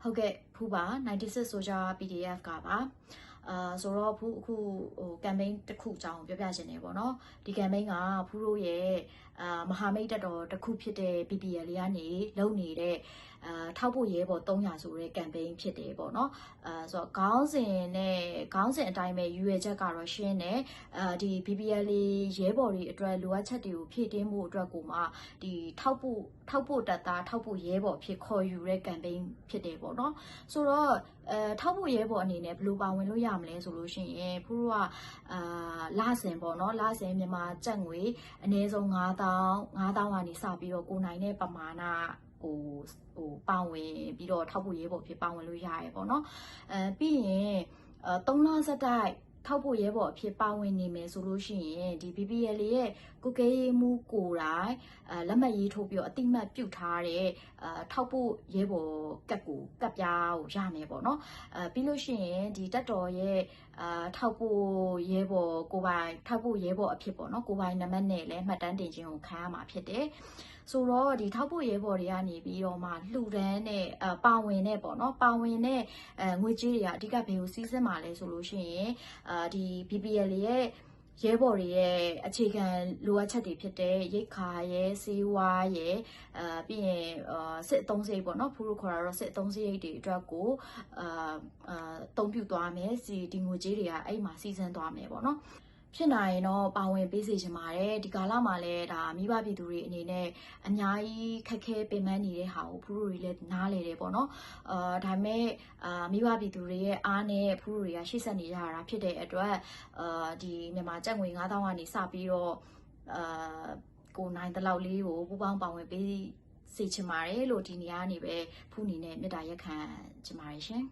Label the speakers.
Speaker 1: ဟုတ်ကဲ့ဖူးပါ96 Soldier PDF ကပါဆိုတော့ဖူးအခုကမ်ပိန်းတစ်ခုအကြောင်းပြောပြချင်တယ်ပေါ့နော်ဒီကမ်ပိန်းကဖူးတို့ရဲ့မဟာမိတ်တပ်တော်တစ်ခုဖြစ်တဲ့ BPL လေးကနေလုပ်နေတဲ့ထောက်ဖို့ရဲဘော်300ဆိုတဲ့ကမ်ပိန်းဖြစ်တယ်ပေါ့နော်ဆိုတော့ခေါင်းစဉ်အတိုင်းပဲရွေချက်ကတော့ရှင်းတယ်ဒီ BPL လေးရဲဘော်တွေအတွက်လိုအပ်ချက်တွေကိုဖြည့်တင်းမှုအတွက်ကိုမှဒီထောက်ဖို့တပ်သားထောက်ဖို့ရဲဘော်ဖြစ်ခေါ်ယူတဲ့ကမ်ပိန်းဖြစ်တယ်ပေါ့နော်ဆိုတော့ထောက်ဖို့ရဲဘော်အနေနဲ့ဘယ်လိုပါဝင်လို့ရမလဲဆိုလို့ရှိရင်ဖူးတို့ကလစဉ်ပေါ့နော်လစဉ်မြန်မာကျပ်ငွေအနည်းဆုံး9000ကနေစပြီးတော့ကိုနိုင်တဲ့ပမာဏဟိုပါဝင်ပြီးတော့ထောက်ဖို့ရဲဘော်ဖြစ်ပါဝင်လို့ရတယ်ပေါ့နော်ပြီးရင်3လဆက်တိုက်ထောက်ဖို့ရဲဘော်အဖြစ်ပါဝင်နေမယ်ဆိုလို့ရှိရင်ဒီ BPL ရဲ့ကုကဲရေးမှုကိုယ်တိုင်လက်မှတ်ရေးထိုးပြီးတော့အတိမတ်ပြုတ်ထားတဲ့ထောက်ဖို့ရဲဘော်ကတ်ပြားကိုရမယ်ပေါ့နော်ပြီးလို့ရှိရင်ဒီတက်တော်ရဲ့ထောက်ဖို့ရဲဘော်ကိုပိုင်ထောက်ဖို့ရဲဘော်အဖြစ်ပေါ့နော်ကိုပိုင်နံပါတ်နဲ့လည်းမှတ်တမ်းတင်ခြင်းကိုခံရမှာဖြစ်တယ်ဆိုတော့ဒီထောက်ဖို့ရဲဘော်တွေကနေပြီးတော့မှလှူဒန်းတဲ့ပါဝင်တဲ့ပေါ့နော်ပါဝင်တဲ့ငွေကြေးတွေကအဓိကဘယ်ကိုစီးဆင်းမှာလဲဆိုလို့ရှိရင်ဒီ BPL ရဲ့ရဲဘော်တွေရဲ့အခြေခံလိုအပ်ချက်တွေဖြစ်တဲ့ရိတ်ခါရဲစေးဝါးရဲပြီးရင်စစ်အုံးစရိတ်ပေါ့နော်ဖူးလို့ခေါ်တာတော့စစ်အုံးစရိတ်တွေအတွက်ကိုတုံးပြသွားမယ်ဒီငွေကြေးတွေကအဲ့မှာစီးဆင်းသွားမယ်ပေါ့နော်ဖြစ်နိုင်ရင်တော့ပါဝင်ပေးစေချင်ပါတယ်ဒီကာလမှာလည်းဒါမိဘပြည်သူတွေအနေနဲ့အများကြီးခက်ခဲပင်ပန်းနေတဲ့ဟာကိုဖူးတို့တွေလည်းနားလေတယ်ပေါ့နော်ဒါပေမဲ့မိဘပြည်သူတွေရဲ့အားနဲ့ဖူးတို့တွေကရှေ့ဆက်နေကြတာဖြစ်တဲ့အတွက်ဒီမြန်မာကျပ်ငွေ9000ကနေစပြီးတော့ကိုနိုင်တလောက်လေးကိုပူပေါင်းပါဝင်ပေးစေချင်ပါတယ်လို့ဒီနေရာကနေပဲဖူးနေနဲ့မေတ္တာရက်ခံချင်ပါတယ်ရှင်